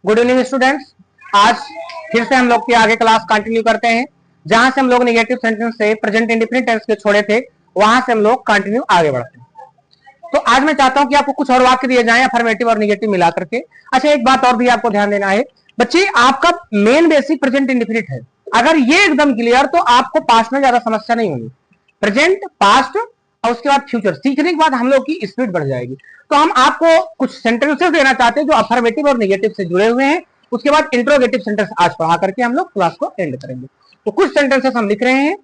Good evening students. आज फिर से हम लोग की आगे क्लास कंटिन्यू करते हैं। जहां से हम लोग नेगेटिव सेंटेंस से प्रेजेंट इंडेफिनिट टेंस के छोड़े थे वहां से हम लोग कंटिन्यू आगे बढ़ते हैं। तो आज मैं चाहता हूं कि आपको कुछ और वाक्य दिए जाएं अफर्मेटिव और नेगेटिव मिला करके। अच्छा, एक बात और भी आपको ध्यान देना है बच्चे, आपका मेन बेसिक प्रेजेंट इंडेफिनिट है। अगर ये एकदम क्लियर तो आपको पास्ट में ज्यादा समस्या नहीं होगी। प्रेजेंट, पास्ट और उसके बाद फ्यूचर सीखने के बाद हम लोग की स्पीड बढ़ जाएगी। तो हम आपको कुछ सेंटेंसेस देना चाहते हैं जो अफर्मेटिव और नेगेटिव से जुड़े हुए हैं। उसके बाद इंट्रोगेटिव सेंटेंस आज पढ़ा करके हम लोग क्लास को एंड करेंगे। तो कुछ सेंटेंसेस हम लिख रहे हैं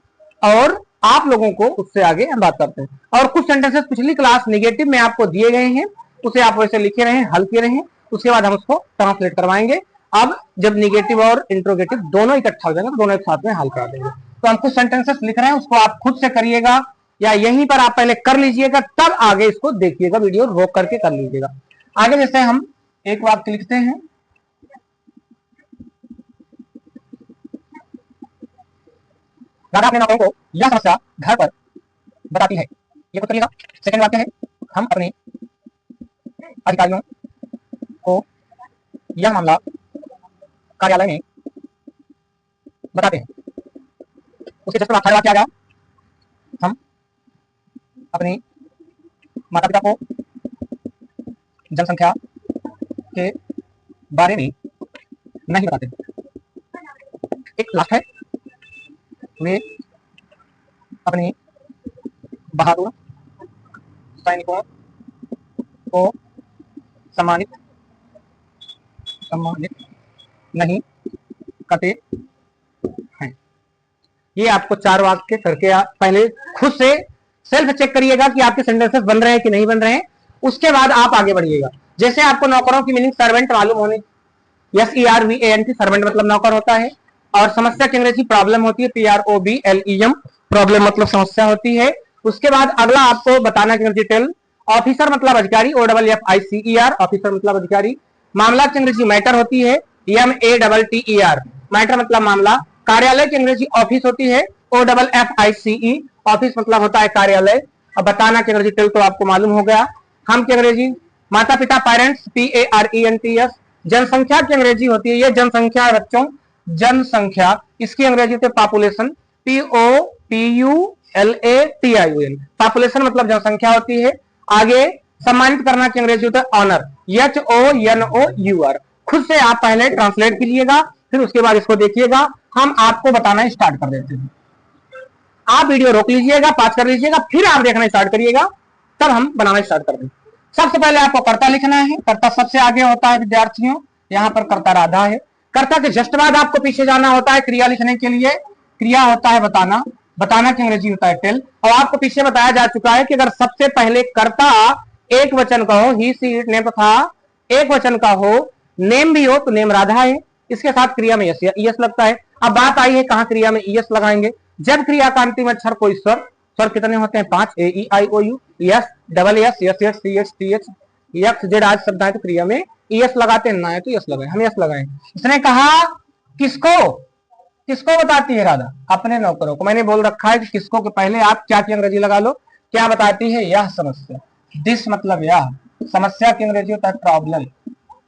और आप लोगों को उससे आगे हम बात करते हैं। और कुछ सेंटेंसेस पिछली क्लास नेगेटिव में आपको दिए गए हैं, उसे आप वैसे लिखे रहे हैं, हल किए रहे हैं। उसके बाद हम उसको ट्रांसलेट करवाएंगे। अब जब नेगेटिव और इंट्रोगेटिव दोनों इकट्ठा हो जाएंगे तो दोनों एक साथ में हल करा देंगे। तो हम कुछ सेंटेंसेस लिख रहे हैं, उसको आप खुद से करिएगा या यहीं पर आप पहले कर लीजिएगा, तब आगे इसको देखिएगा, वीडियो रोक करके कर लीजिएगा। आगे जैसे हम एक वाक्य लिखते हैं, राधा अपने नौकरों को यह समस्या घर पर बताती है। ये तो करिएगा। सेकंड वाक्य है, हम अपने अधिकारियों को यह मामला कार्यालय में बताते हैं। उसके जस्ट बाद वाक्य आ गया, हम अपने माता पिता को जनसंख्या के बारे में नहीं बताते। एक लास्ट है, वे अपने बहादुर सैनिकों को सम्मानित नहीं करते हैं। ये आपको चार वाक्य करके पहले खुद से सेल्फ चेक करिएगा कि आपके सेंटेंसेस बन रहे हैं कि नहीं बन रहे हैं। उसके बाद आप आगे बढ़िएगा। जैसे आपको नौकरों की मीनिंग सर्वेंट मालूम होने, SERVANT, सर्वेंट मतलब नौकर होता है। और समस्या की अंग्रेजी प्रॉब्लम होती है, PROBLEM, प्रॉब्लम मतलब समस्या होती है। उसके बाद अगला आपको बताना की अंग्रेजी टेल। ऑफिसर मतलब अधिकारी, OFFICER, ऑफिसर मतलब अधिकारी। मामला की अंग्रेजी मैटर होती है, MATTER, मैटर मतलब मामला। कार्यालय की अंग्रेजी ऑफिस होती है, OFFICE, ऑफिस मतलब होता है कार्यालय। अब बताना की अंग्रेजी टेल तो आपको मालूम हो गया। हम की अंग्रेजी माता पिता, पेरेंट्स, PARENTS। जनसंख्या की अंग्रेजी होती है, ये जनसंख्या बच्चों, जनसंख्या, इसकी अंग्रेजी होती है पॉपुलेशन, POPULATION, पॉपुलेशन मतलब जनसंख्या होती है। आगे सम्मानित करना की अंग्रेजी होता है ऑनर, HONOUR। खुद से आप पहले ट्रांसलेट कीजिएगा, फिर उसके बाद इसको देखिएगा। हम आपको बताना स्टार्ट कर देते हैं। आप वीडियो रोक लीजिएगा, पास कर लीजिएगा, फिर आप देखना स्टार्ट करिएगा, तब हम बनाना स्टार्ट कर देंगे। सबसे पहले आपको कर्ता लिखना है। कर्ता सबसे आगे होता है विद्यार्थियों, यहाँ पर कर्ता राधा है। कर्ता के जस्ट बाद आपको पीछे जाना होता है क्रिया लिखने के लिए। क्रिया होता है बताना, बताना की अंग्रेजी होता है टेल। और आपको पीछे बताया जा चुका है कि अगर सबसे पहले कर्ता एक वचन का हो, ही सी इट नेम तथा एक वचन का हो, नेम भी हो, तो नेम राधा है। इसके साथ क्रिया में यस लगता है। अब बात आई है कहां क्रिया में यस लगाएंगे। जब क्रिया का अंतिम अक्षर कोई स्वर कितने होते हैं? 5, AEIOU, yes, double yes, yes, CH, TH, XZ आज शब्द है तो क्रिया में यस लगाते हैं, ना है तो यस लगाए, हम यस लगाए। इसने कहा किसको, किसको बताती है राधा? अपने नौकरों को। मैंने बोल रखा है कि किसको के पहले आप क्या की अंग्रेजी लगा लो। क्या बताती है? यह समस्या। दिस मतलब यह, समस्या की अंग्रेजी होता है प्रॉब्लम।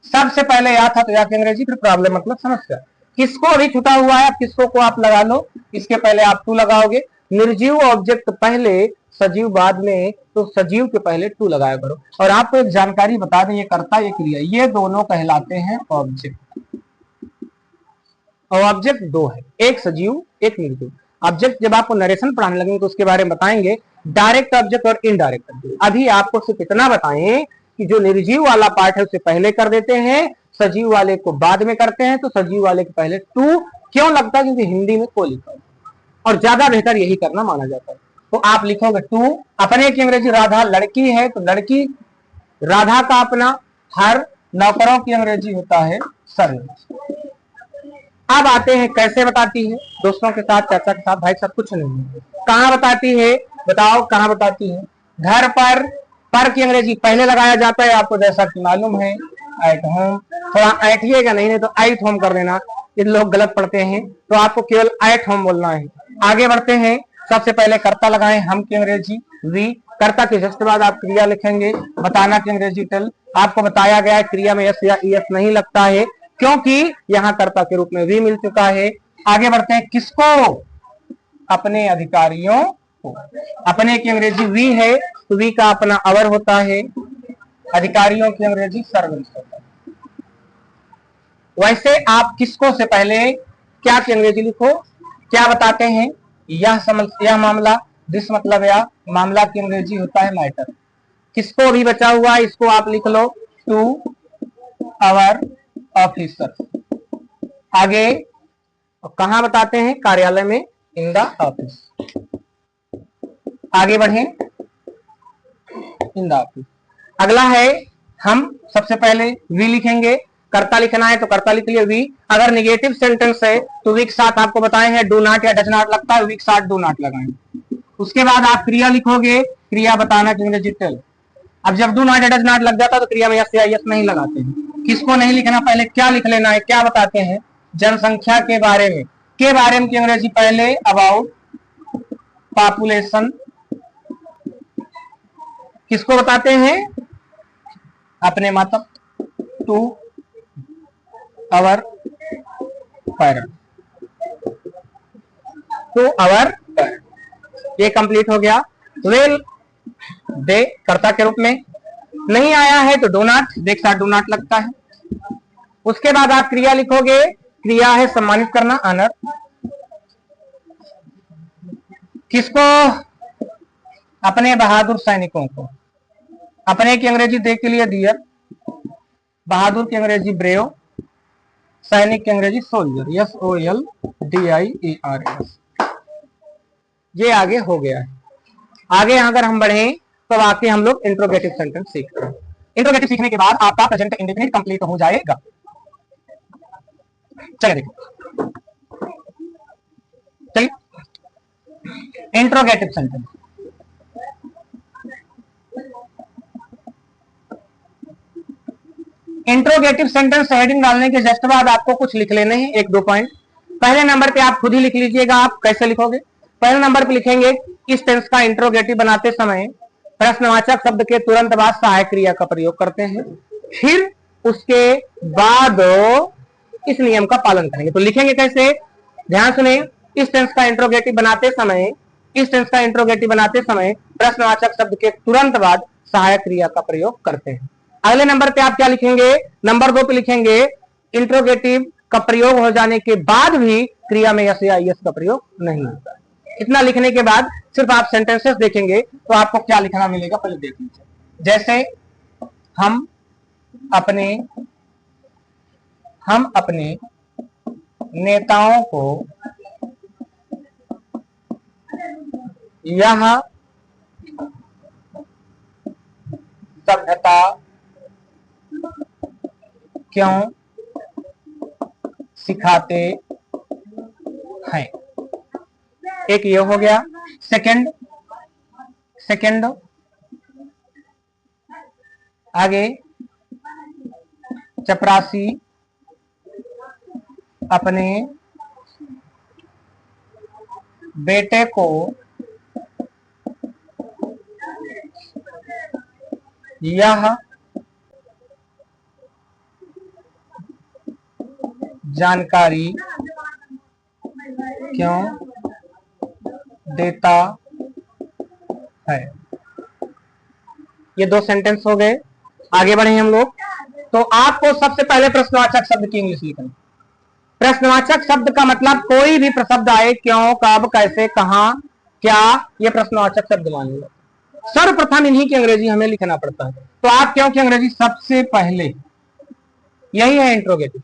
सबसे पहले यह था तो यह की अंग्रेजी, फिर प्रॉब्लम मतलब समस्या। किसको अभी छुटा हुआ है, किसको को आप लगा लो, इसके पहले आप टू लगाओगे। निर्जीव ऑब्जेक्ट पहले, सजीव बाद में, तो सजीव के पहले टू लगाया करो। और आपको एक जानकारी बता दें, ये कर्ता ये क्रिया, ये दोनों कहलाते हैं ऑब्जेक्ट। और ऑब्जेक्ट दो है, एक सजीव एक निर्जीव। ऑब्जेक्ट जब आपको नरेशन पढ़ाने लगेंगे तो उसके बारे में बताएंगे, डायरेक्ट ऑब्जेक्ट और इनडायरेक्ट ऑब्जेक्ट। अभी आपको सिर्फ इतना बताएं कि जो निर्जीव वाला पार्ट है उसे पहले कर देते हैं, सजीव वाले को बाद में करते हैं। तो सजीव वाले के पहले टू क्यों लगता है? क्योंकि हिंदी में को लिखा है और ज्यादा बेहतर यही करना माना जाता है। तो आप लिखोगे टू। अपने की अंग्रेजी राधा लड़की है तो लड़की, राधा का अपना। हर नौकरों की अंग्रेजी होता है सर्वेंट। अब आते हैं कैसे बताती है, दोस्तों के साथ, चर्चा के साथ। भाई साहब कुछ नहीं है, कहां बताती है बताओ, कहां बताती है? घर पर की अंग्रेजी पहले लगाया जाता है, आपको जैसा कि मालूम है, एट होम। थोड़ा ऐठिएगा नहीं तो एट होम कर देना, इन लोग गलत पढ़ते हैं, तो आपको केवल एट होम बोलना है। आगे बढ़ते हैं, सबसे पहले कर्ता लगाएं, हम की अंग्रेजी वी। कर्ता के जस्ट बाद आप क्रिया लिखेंगे, बताना की अंग्रेजी टेल। आपको बताया गया है क्रिया में यस या ईएस नहीं लगता है, क्योंकि यहां कर्ता के रूप में वी मिल चुका है। आगे बढ़ते हैं, किसको? अपने अधिकारियों को। अपने की अंग्रेजी वी है तो वी का अपना अवर होता है, अधिकारियों की अंग्रेजी सर्वेंट्स होता है। वैसे आप किसको से पहले क्या की अंग्रेजी लिखो, क्या बताते हैं? यह मामला, दिस मतलब या मामला की अंग्रेजी होता है मैटर। किसको भी बचा हुआ है इसको आप लिख लो, टू आवर ऑफिसर। आगे कहां बताते हैं? कार्यालय में, इन द ऑफिस। आगे बढ़े, इन द ऑफिस। अगला है, हम सबसे पहले वी लिखेंगे। कर्ता लिखना है तो कर्ता लिख लिया वी। अगर निगेटिव सेंटेंस है तो वी के साथ आपको बताए हैं डू नॉट या डज नॉट लगता है, वी के साथ डू नॉट लगाएंगे। उसके बाद आप क्रिया लिखोगे, क्रिया बताना चाहिए टेल। अब जब डू नॉट या डज नॉट लग जाता है तो क्रिया में यस या यस नहीं लगाते हैं। किसको नहीं लिखना? पहले क्या लिख लेना है, क्या बताते हैं? जनसंख्या के बारे में। के बारे में की अंग्रेजी पहले अबाउट पॉपुलेशन। किसको बताते हैं? अपने मतलब to our parent, to our parent. ये कंप्लीट हो गया। वेल दे कर्ता के रूप में, नहीं आया है तो डू नॉट, देख साथ डू नॉट लगता है। उसके बाद आप क्रिया लिखोगे, क्रिया है सम्मानित करना, ऑनर। किसको? अपने बहादुर सैनिकों को। अपने की अंग्रेजी दे के लिए डियर, बहादुर की अंग्रेजी ब्रेव, सैनिक की अंग्रेजी सोल्जर, SOLDIER। ये आगे हो गया है। आगे अगर हम बढ़े तो आके हम लोग इंट्रोगेटिव सेंटेंस सीखते हैं। इंट्रोगेटिव सीखने के बाद आपका प्रेजेंट इंडेफिनिट कंप्लीट हो जाएगा। चलिए देखो, चलिए interrogative sentence. Interrogative sentence heading डालने के जस्ट बाद आपको कुछ लिख लेने हैं, एक दो पॉइंट। पहले नंबर पे आप खुद ही लिख लीजिएगा। आप कैसे लिखोगे? पहले नंबर पे लिखेंगे, इस टेंस का इंट्रोगेटिव बनाते समय प्रश्नवाचक शब्द के तुरंत बाद सहायक क्रिया का प्रयोग करते हैं। फिर उसके बाद इस नियम का पालन करेंगे। तो लिखेंगे कैसे? ध्यान सुने, इस टेंस का इंट्रोगेटिव बनाते समय, इस टेंस का इंट्रोगेटिव बनाते समय प्रश्नवाचक शब्द के तुरंत बाद सहायक क्रिया का प्रयोग करते हैं। अगले नंबर पे आप क्या लिखेंगे? नंबर 2 पे लिखेंगे, इंट्रोगेटिव का प्रयोग हो जाने के बाद भी क्रिया में यस या यस का प्रयोग नहीं होता है। इतना लिखने के बाद सिर्फ आप सेंटेंसेस देखेंगे तो आपको क्या लिखना मिलेगा पहले देख लीजिए। जैसे हम अपने नेताओं को यह सभ्यता क्यों सिखाते हैं। एक ये हो गया। सेकंड आगे, चपरासी अपने बेटे को यह जानकारी क्यों देता है। ये दो सेंटेंस हो गए। आगे बढ़े हम लोग। तो आपको सबसे पहले प्रश्नवाचक शब्द की इंग्लिश लिखनी। प्रश्नवाचक शब्द का मतलब कोई भी शब्द आए, क्यों, कब, कैसे, कहां, क्या, ये प्रश्नवाचक शब्द मानिए। सर्वप्रथम इन्हीं की अंग्रेजी हमें लिखना पड़ता है। तो आप क्यों की अंग्रेजी सबसे पहले, यही है इंट्रोगेटिव।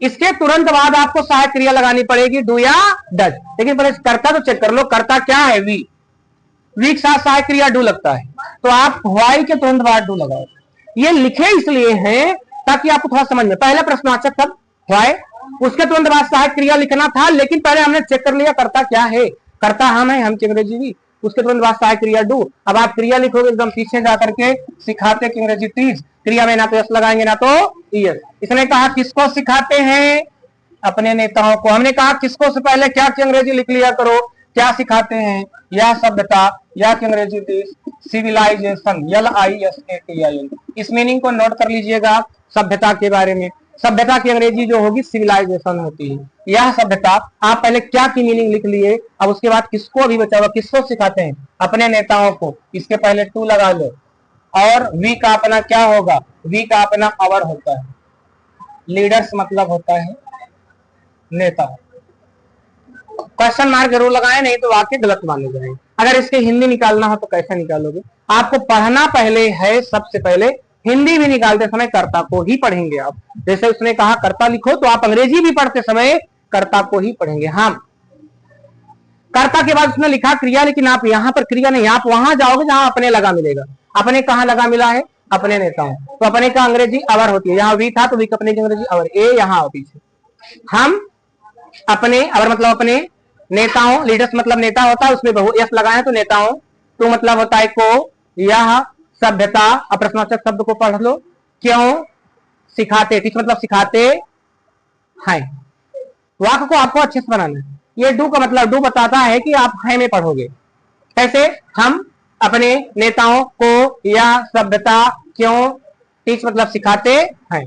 इसके तुरंत बाद आपको सहायक क्रिया लगानी पड़ेगी, डू या डज। लेकिन पहले कर्ता तो चेक कर लो, कर्ता क्या है? वी। वी के साथ सहायक क्रिया डू लगता है, तो आप व्हाई के तुरंत बाद डू लगाओ। ये लिखे इसलिए हैं ताकि आपको थोड़ा समझ में। पहला प्रश्नवाचक शब्द व्हाई, उसके तुरंत बाद सहायक क्रिया लिखना था, लेकिन पहले हमने चेक कर लिया कर्ता क्या है। कर्ता हम है, हम की अंग्रेजी वी, उसके तुरंत बाद सहायक क्रिया डू। अब आप क्रिया लिखोगे एकदम पीछे जाकर के, सिखाते की अंग्रेजी टीच। क्रिया में ना तो यस लगाएंगे ना तो यस। इसने कहा किसको सिखाते हैं? अपने नेताओं को। हमने कहा किसको से पहले क्या की अंग्रेजी लिख लिया करो, क्या सिखाते हैं? यह सभ्यता, या की अंग्रेजी देश, सिविलाइजेशन, LISATION। इस मीनिंग को नोट कर लीजिएगा सभ्यता के बारे में। सभ्यता की अंग्रेजी जो होगी सिविलाइजेशन होती है। यह सभ्यता, आप पहले क्या की मीनिंग लिख लिए, अब उसके बाद किसको अभी बचा हुआ, किसको सिखाते हैं, अपने नेताओं को। इसके पहले टू लगा लो। और वी का अपना क्या होगा, वी का अपना अवर होता है। लीडर्स मतलब होता है नेता। क्वेश्चन मार्क जरूर लगाए, नहीं तो वाक्य गलत माने जाएंगे। अगर इसके हिंदी निकालना हो तो कैसे निकालोगे, आपको पढ़ना पहले है, सबसे पहले हिंदी भी निकालते समय कर्ता को ही पढ़ेंगे आप। जैसे उसने कहा कर्ता लिखो, तो आप अंग्रेजी भी पढ़ते समय कर्ता को ही पढ़ेंगे। हाँ, कर्ता के बाद उसने लिखा क्रिया, लेकिन आप यहाँ पर क्रिया नहीं, आप वहां जाओगे जहां अपने लगा मिलेगा। अपने कहाँ लगा मिला है, अपने नेताओं, तो अपने का अंग्रेजी अवर होती है। यहाँ वी था तो वी अपने की अंग्रेजी अवर, ए यहाँ पीछे। हम अपने, अवर मतलब अपने, नेताओं, लीडर्स मतलब नेता होता है, उसमें बहु एस लगाए तो नेताओं, तो मतलब होता है को, यह सभ्यता। अब प्रश्नवाचक शब्द को पढ़ लो, क्यों सिखाते, टीच मतलब सिखाते हैं। वाक्य को आपको अच्छे से बनाना है। ये डू का मतलब, डू बताता है कि आप है में पढ़ोगे कैसे, हम अपने नेताओं को यह सभ्यता क्यों, टीच मतलब सिखाते हैं।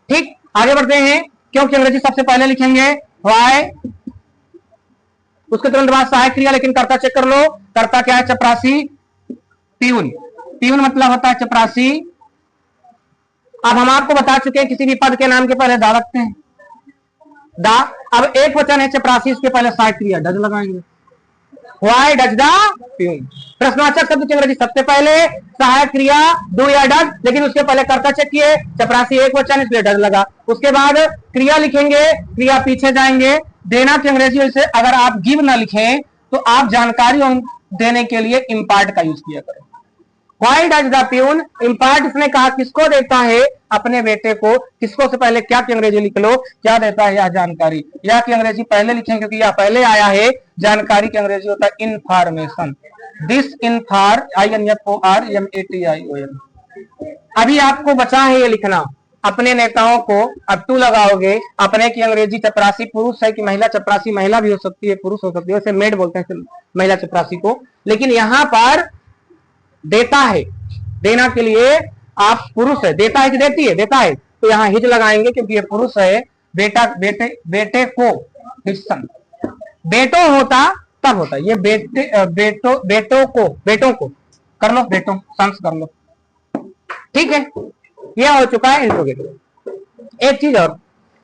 ठीक, आगे बढ़ते हैं। क्योंकि अंग्रेजी सबसे पहले लिखेंगे वाई, उसके तुरंत बाद सहायक क्रिया, लेकिन कर्ता चेक कर लो, कर्ता क्या है, चपरासी, प्यून। प्यून मतलब होता है चपरासी। अब हम आपको बता चुके हैं किसी भी पद के नाम के पहले दा रखते हैं, दा। अब एक वचन है चपरासी, इसके पहले सहायक क्रिया डज लगाएंगे। Why does the peon. प्रश्नवाचक शब्द की अंग्रेजी सबसे पहले सहायक क्रिया डू या डज, लेकिन उसके पहले कर्ता चेक किए, चपरासी एक वचन इसलिए डज लगा। उसके बाद क्रिया लिखेंगे, क्रिया पीछे जाएंगे। देना की अंग्रेजी से अगर आप गिव ना लिखें तो आप जानकारी देने के लिए इम्पार्ट का यूज किया करें। Why does the peon, impart इसने कहा किसको देता है, अपने बेटे को। किसको से पहले क्या की अंग्रेजी लिख लो, क्या देता है, यह जानकारी। यह की अंग्रेजी पहले लिखें क्योंकि यह पहले आया है। जानकारी की अंग्रेजी होता है इंफॉर्मेशन। This इनफॉर, INFORMATION। अभी आपको बचा है ये लिखना, अपने नेताओं को। अब टू लगाओगे, अपने की अंग्रेजी चपरासी पुरुष है कि महिला, चपरासी महिला भी हो सकती है, पुरुष हो सकती है, वैसे मेड बोलते हैं महिला चपरासी को, लेकिन यहाँ पर देता है। देना के लिए आप पुरुष है, देता है कि देती है, देता है, तो यहाँ हिज लगाएंगे क्योंकि ये पुरुष है। बेटा, बेटे, बेटे को हिस्सन, बेटो होता तब होता है, ये बेटे, बेटों को, बेटों को कर लो, बेटों सन्स कर लो। ठीक है, यह हो चुका है इंट्रोगेटिव। एक चीज और,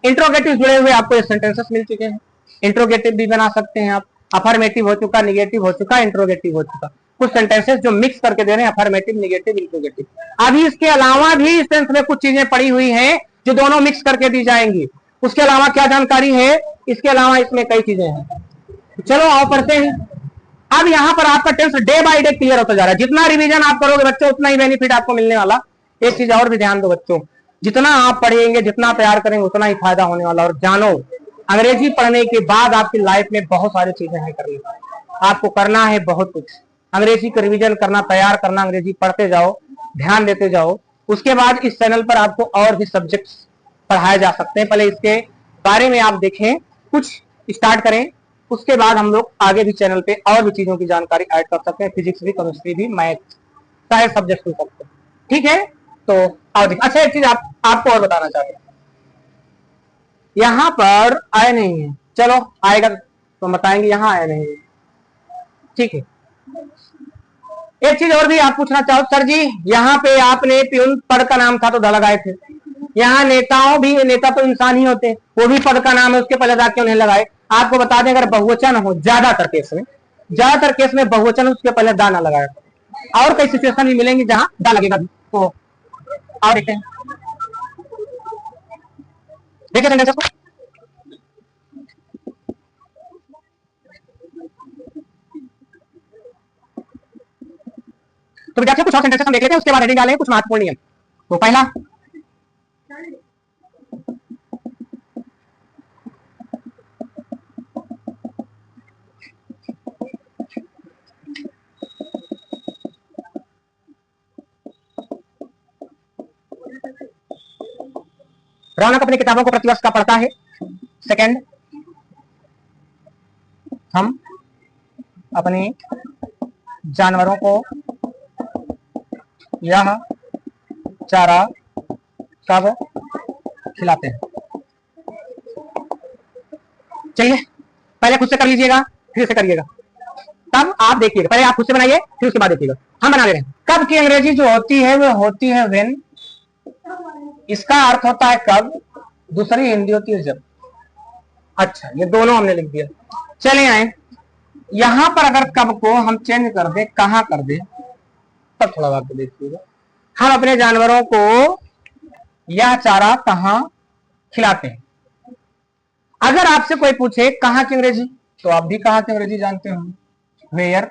इंट्रोगेटिव जुड़े हुए आपको सेंटेंसेस मिल चुके हैं। इंट्रोगेटिव भी बना सकते हैं आप। अफर्मेटिव हो चुका, निगेटिव हो चुका, इंट्रोगेटिव हो चुका। कुछ सेंटेंसेस जो मिक्स करके दे रहे हैं, अफर्मेटिव, निगेटिव, इंट्रोगेटिव। अभी इसके अलावा भी इस टेंस में कुछ चीजें पड़ी हुई हैं जो दोनों मिक्स करके दी जाएंगी। उसके अलावा क्या जानकारी है, इसके अलावा इसमें कई चीजें हैं। चलो आओ पढ़ते हैं। अब यहाँ पर आपका tense day by day clear होता जा रहा है। जितना रिवीजन आप करोगे बच्चों, उतना ही बेनिफिट आपको मिलने वाला। एक चीज और भी ध्यान दो बच्चों, जितना आप पढ़ेंगे, जितना तैयार करेंगे, उतना ही फायदा होने वाला। और जानो, अंग्रेजी पढ़ने के बाद आपकी लाइफ में बहुत सारी चीजें हैं करने, आपको करना है बहुत कुछ। अंग्रेजी का रिवीजन करना, तैयार करना, अंग्रेजी पढ़ते जाओ, ध्यान देते जाओ। उसके बाद इस चैनल पर आपको और भी सब्जेक्ट्स पढ़ाए जा सकते हैं। पहले इसके बारे में आप देखें, कुछ स्टार्ट करें, उसके बाद हम लोग आगे भी चैनल पे और भी चीजों की जानकारी ऐड कर सकते हैं। फिजिक्स भी, केमिस्ट्री भी, मैथ, सारे सब्जेक्ट हो सकते हैं। ठीक है, तो और अच्छा एक चीज आपको और बताना चाहते हैं, यहाँ पर आए नहीं है, चलो आएगा तो बताएंगे, यहाँ आया नहीं है। ठीक है, एक चीज और भी आप पूछना चाहो, सर जी यहाँ पे आपने प्यून पद का नाम था तो द लगाए थे, यहाँ नेताओं भी, नेता तो इंसान ही होते हैं, वो भी पद का नाम है, उसके पहले दा क्यों नहीं लगाए। आपको बता दें, अगर बहुवचन हो, ज्यादातर केस में बहुवचन, उसके पहले दा ना लगाया। और कई सिचुएशन भी मिलेंगी जहां दा लगेगा। तो और देखते हैं, देखिए सेंटेंसेस को। तो विद्यार्थियों कुछ और सेंटेंसेस हम देख लेते हैं, उसके बाद हेडिंग डालेंगे कुछ महत्वपूर्ण नियम। तो पहला, रौनक अपनी किताबों को प्रतिवर्ष का पढ़ता है। सेकंड, हम अपने जानवरों को यह चारा कब खिलाते हैं। चलिए पहले खुद से कर लीजिएगा, फिर से करिएगा, तब आप देखिएगा। पहले आप खुद से बनाइए, फिर उसके बाद देखिएगा। हम बना ले रहे हैं। कब की अंग्रेजी जो होती है वो होती है व्हेन। इसका अर्थ होता है कब, दूसरी हिंदी होती है जब। अच्छा, ये दोनों हमने लिख दिया। चले आए, यहां पर अगर कब को हम चेंज कर दे, कहां कर दे, तब थोड़ा वाक्य देखिएगा। हम अपने जानवरों को यह चारा कहां खिलाते हैं। अगर आपसे कोई पूछे कहां की अंग्रेजी, तो आप भी कहां की अंग्रेजी जानते हो, वेयर।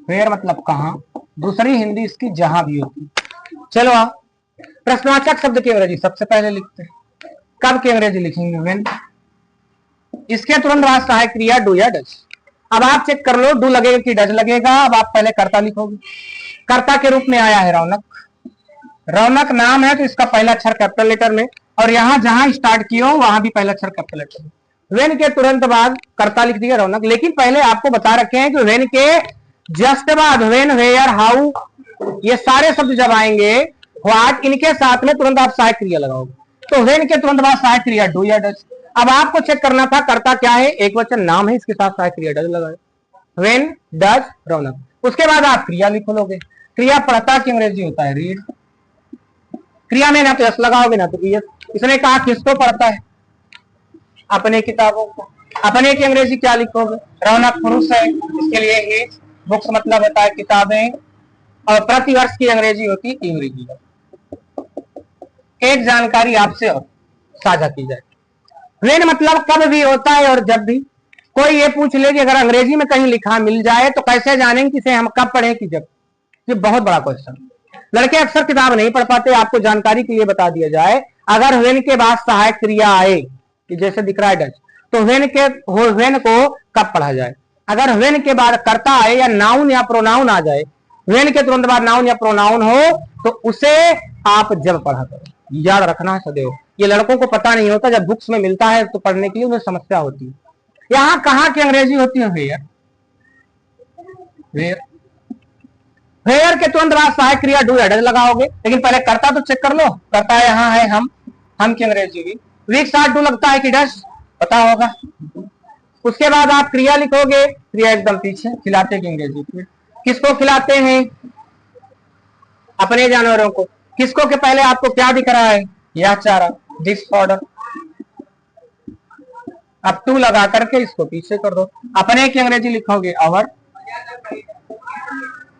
वेयर मतलब कहां, दूसरी हिंदी इसकी जहां भी होती। चलो आप प्रश्नवाचक शब्द की अंग्रेजी सबसे पहले लिखते हैं। कब की अंग्रेजी लिखेंगे, व्हेन। इसके तुरंत बाद सहायक क्रिया डू या डज। अब आप चेक कर लो, डू लगेगा कि डज लगेगा। अब आप पहले कर्ता लिखोगे। कर्ता के रूप में आया है रौनक। रौनक नाम है तो इसका पहला अक्षर कैपिटल लेटर में, और यहां जहां स्टार्ट किया हो वहां भी पहला अक्षर कैपिटल लेटर में। वेन के तुरंत बाद कर्ता लिख दिया रौनक। लेकिन पहले आपको बता रखे हैं कि वेन के जस्ट बाद वेन, वेयर, हाउ, ये सारे शब्द जब आएंगे व्हाट, इनके साथ में तुरंत आप सहायक क्रिया लगाओगे। तो वेन के तुरंत बाद सहायक क्रिया डू या डज। अब आपको चेक करना था कर्ता क्या है, एक वचन नाम है, इसके साथ सहायक क्रिया डज लगाए। वेन, डज, रौनक। उसके बाद आप क्रिया लिख लोगे। क्रिया पढ़ता की अंग्रेजी होता है रीड। क्रिया में ना तो एस लगाओगे ना तो ईएस। इसने कहा किसको पढ़ता है, अपने किताबों को। अपने की अंग्रेजी क्या लिखोगे, रौनक पुरुष है, इसके लिए हिज। बुक्स मतलब होता है किताबें, और प्रतिवर्ष की अंग्रेजी होती है इंग्रेजी। एक जानकारी आपसे और साझा की जाए, वेन मतलब कब भी होता है और जब भी। कोई ये पूछ ले कि अगर अंग्रेजी में कहीं लिखा मिल जाए तो कैसे जानेंगे कि इसे हम कब पढ़े कि जब। ये बहुत बड़ा क्वेश्चन। लड़के अक्सर किताब नहीं पढ़ पाते। आपको जानकारी के लिए बता दिया जाए, अगर वेन के बाद सहायक क्रिया आए, कि जैसे दिख रहा है डज, तो वेन को कब पढ़ा जाए। अगर वेन के बाद कर्ता आए या नाउन या प्रोनाउन आ जाए, वेन के तुरंत बाद नाउन या प्रोनाउन हो, तो उसे आप जब पढ़ा करो। याद रखना है सदैव। ये लड़कों को पता नहीं होता, जब बुक्स में मिलता है तो पढ़ने के लिए उन्हें समस्या होती है। यहां कहां की अंग्रेजी होती है, वेयर। वेयर, वेयर के तुरंत बाद सहायक क्रिया डू या डज लगाओगे। लेकिन पहले कर्ता तो चेक कर लो, कर्ता यहाँ है हम की अंग्रेजी भी वीक साथ डू लगता है कि डज, पता होगा। उसके बाद आप क्रिया लिखोगे। क्रिया एकदम पीछे, खिलाते की अंग्रेजी। किसको खिलाते हैं, अपने जानवरों को। किसको के पहले आपको क्या दिख रहा है, यह चारा, दिस ऑर्डर। अब टू लगा करके इसको पीछे कर दो। अपने की अंग्रेजी लिखोगे अवर,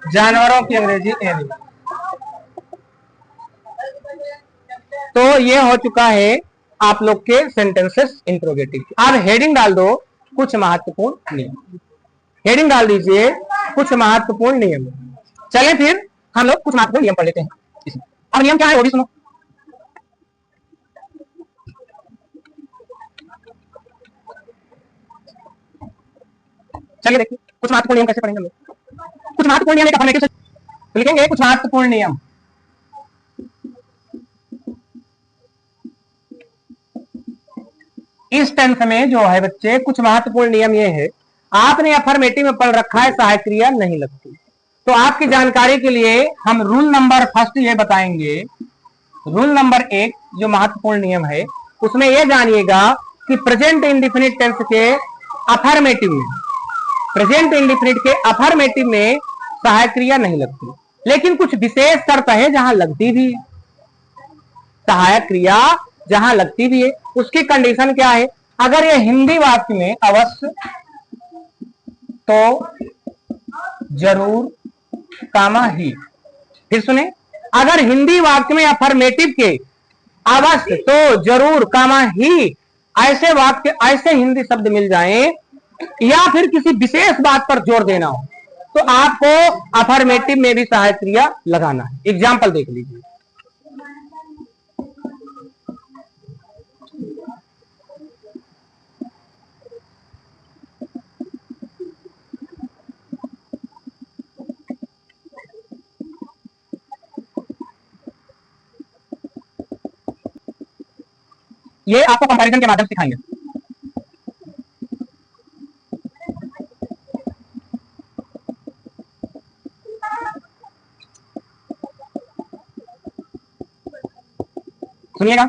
जानवरों की अंग्रेजी एनिमल। तो ये हो चुका है आप लोग के सेंटेंसेस इंट्रोगेटिव। अब हेडिंग डाल दो, कुछ महत्वपूर्ण नियम। हेडिंग डाल दीजिए, कुछ महत्वपूर्ण नियम। चले फिर हम लोग कुछ महत्वपूर्ण नियम पढ़ लेते हैं। अब नियम क्या है वो भी सुनो। चलिए देखिए कुछ महत्वपूर्ण नियम कैसे पढ़ेंगे हम लोग। कुछ महत्वपूर्ण नियम एक अफर्मेटिव से लिखेंगे। कुछ महत्वपूर्ण नियम, इस टेंस में जो है बच्चे, कुछ महत्वपूर्ण नियम ये है, आपने अफर्मेटिव में पढ़ रखा है सहायक क्रिया नहीं लगती। तो आपकी जानकारी के लिए हम रूल नंबर फर्स्ट ये बताएंगे। रूल नंबर 1 जो महत्वपूर्ण नियम है, उसमें यह जानिएगा कि प्रेजेंट इंडिफिनिट टेंस के अफर्मेटिव में, प्रेजेंट इंडिफिनिट के अफर्मेटिव में सहायक क्रिया नहीं लगती। लेकिन कुछ विशेष शर्त है जहां लगती भी है सहायक क्रिया, जहां लगती भी है। उसकी कंडीशन क्या है, अगर ये हिंदी वाक्य में अवश्य, तो, जरूर, कामा ही। फिर सुने, अगर हिंदी वाक्य में अफर्मेटिव के अवश्य, तो, जरूर, कामा ही ऐसे वाक्य, ऐसे हिंदी शब्द मिल जाएं, या फिर किसी विशेष बात पर जोर देना हो, तो आपको अफर्मेटिव में भी सहायक क्रिया लगाना है। एग्जाम्पल देख लीजिए। ये आपको कंपैरिजन के माध्यम से सिखाएंगे। सुनिएगा,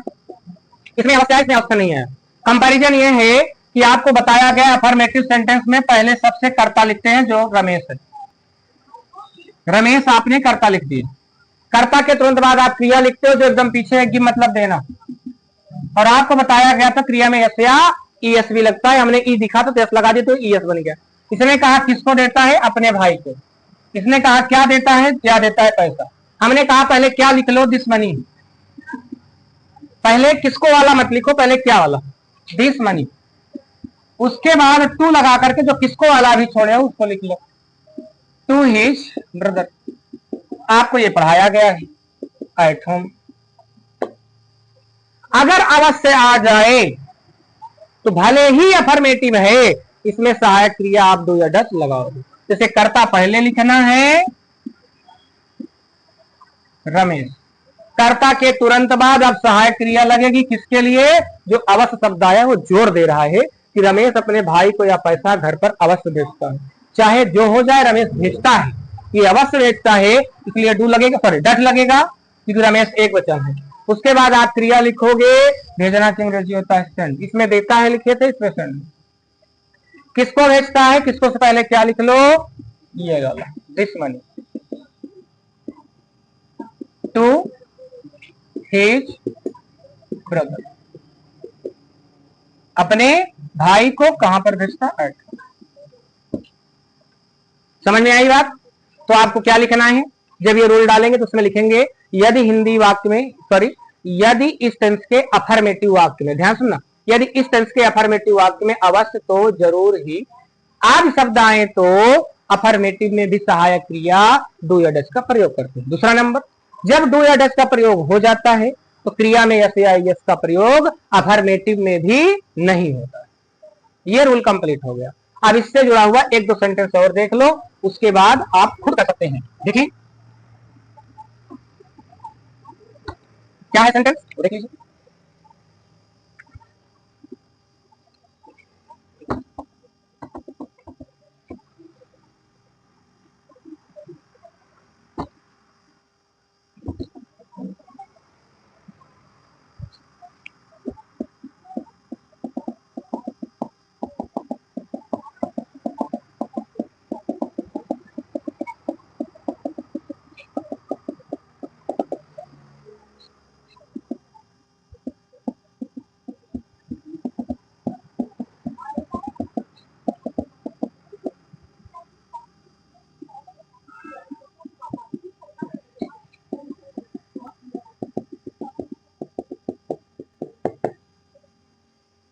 इसमें अवस्था है, इसमें अवस्था नहीं है। कंपैरिजन ये है कि आपको बताया गया अफर्मेटिव सेंटेंस में पहले सबसे कर्ता लिखते हैं, जो रमेश है। रमेश आपने कर्ता लिख दिया, कर्ता के तुरंत बाद आप क्रिया लिखते हो जो एकदम पीछे है, मतलब देना। और आपको बताया गया था क्रिया में एस या ईएस भी लगता है, हमने ई दिखा तो एस लगा दिया तो ईएस बन गया। इसने कहा किसको देता है, अपने भाई को। इसने कहा क्या देता है, क्या देता है, पैसा। हमने कहा पहले क्या लिख लो, दिस मनी। पहले किसको वाला मत लिखो, पहले क्या वाला, दिस मनी। उसके बाद टू लगा करके जो किसको वाला भी छोड़े हो उसको लिख लो, टू हिज ब्रदर। आपको ये पढ़ाया गया है एट होम। अगर अवश्य आ जाए तो भले ही अफर्मेटिव है, इसमें सहायक क्रिया आप डू या डस लगाओगे। जैसे कर्ता पहले लिखना है रमेश, कर्ता के तुरंत बाद अब सहायक क्रिया लगेगी किसके लिए, जो अवश्य शब्द आया वो जोर दे रहा है कि रमेश अपने भाई को या पैसा घर पर अवश्य भेजता है। चाहे जो हो जाए रमेश भेजता है, ये अवश्य भेजता है, इसलिए डू लगेगा, सॉरी डट लगेगा, क्योंकि रमेश एक वचन है। उसके बाद आप क्रिया लिखोगे, भेजना की अंग्रेजी होता है सेंड। इसमें देता है लिखे थे, इसमें सेंड। किसको भेजता है, किसको से पहले क्या लिख लो, ये वाला this money to his brother. अपने भाई को कहां पर भेजता है, समझ में आई बात। तो आपको क्या लिखना है, जब ये रूल डालेंगे तो उसमें लिखेंगे यदि हिंदी वाक्य में, सॉरी यदि इस टेंस के अफर्मेटिव वाक्य में, ध्यान सुनना, यदि इस टेंस के अफर्मेटिव वाक्य में अवश्य तो जरूर ही आदि शब्द आए तो अफर्मेटिव में भी सहायक क्रिया डू या डस का प्रयोग करते हैं। दूसरा नंबर, जब डू या डस का प्रयोग हो जाता है तो क्रिया में एस या एस का प्रयोग अफर्मेटिव में भी नहीं होता। ये रूल कंप्लीट हो गया। अब इससे जुड़ा हुआ एक दो सेंटेंस और देख लो, उसके बाद आप खुद कर सकते हैं। देखिए क्या है सेंटेंस, देख लीजिए।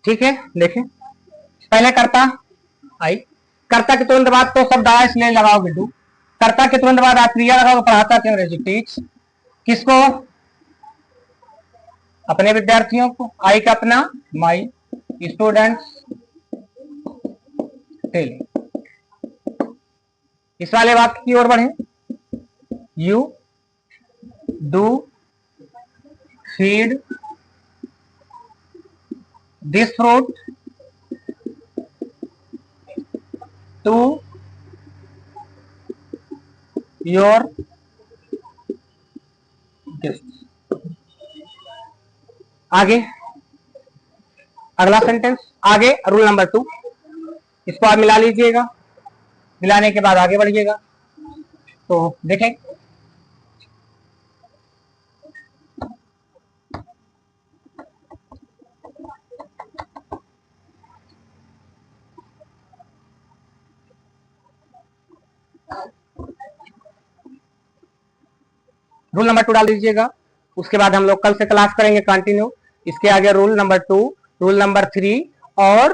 ठीक है, देखें पहले कर्ता आई, कर्ता के तुरंत बाद तो शब्द आया इसलिए लगाओगे डू। कर्ता के तुरंत बाद आप क्रिया लगाओगे, पढ़ाता है अंग्रेजी टीच। किसको, अपने विद्यार्थियों को। आई का अपना माई, स्टूडेंट्स टेल। इस वाले वाक्य की ओर बढ़े, you do feed this fruit to your guests। आगे अगला सेंटेंस, आगे रूल नंबर 2, इसको आप मिला लीजिएगा, मिलाने के बाद आगे बढ़िएगा। तो देखें रूल नंबर 2 डाल दीजिएगा। उसके बाद हम लोग कल से क्लास करेंगे कंटिन्यू। इसके आगे रूल नंबर 2, रूल नंबर 3 और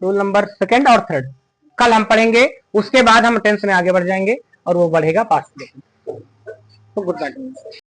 रूल नंबर 2 और 3 कल हम पढ़ेंगे। उसके बाद हम टेंस में आगे बढ़ जाएंगे और वो बढ़ेगा पास्ट। तो गुड नाइट।